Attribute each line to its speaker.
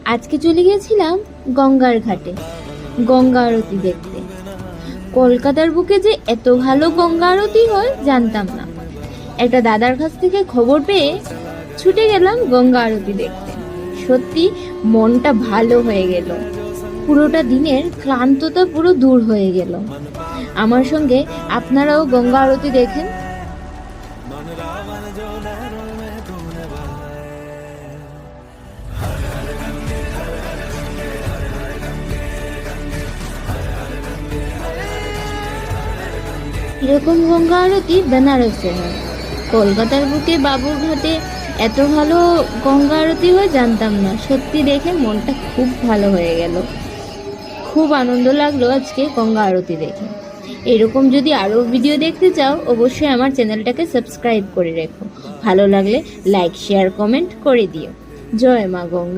Speaker 1: আজকে চলে গিয়েছিলাম গঙ্গার ঘাটে গঙ্গা আরতি দেখতে। কলকাতার বুকে যে এত ভালো গঙ্গা আরতি হয় জানতাম না। একটা দাদার কাছ থেকে খবর পেয়ে ছুটে গেলাম গঙ্গা আরতি দেখতে। সত্যি মনটা ভালো হয়ে গেল। পুরোটা দিনের ক্লান্ততা পুরো দূর হয়ে গেল। আমার সঙ্গে আপনারাও গঙ্গা আরতি দেখেন। এরকম গঙ্গা আরতি বেনারসে হয়। কলকাতার বুকে বাবুরঘাটে এত ভালো গঙ্গা আরতি হয় জানতাম না। সত্যি দেখে মনটা খুব ভালো হয়ে গেল। খুব আনন্দ লাগলো আজকে গঙ্গা আরতি দেখে। এরকম যদি আরও ভিডিও দেখতে চাও অবশ্যই আমার চ্যানেলটাকে সাবস্ক্রাইব করে রেখো। ভালো লাগলে লাইক শেয়ার কমেন্ট করে দিও। জয় মা গঙ্গা।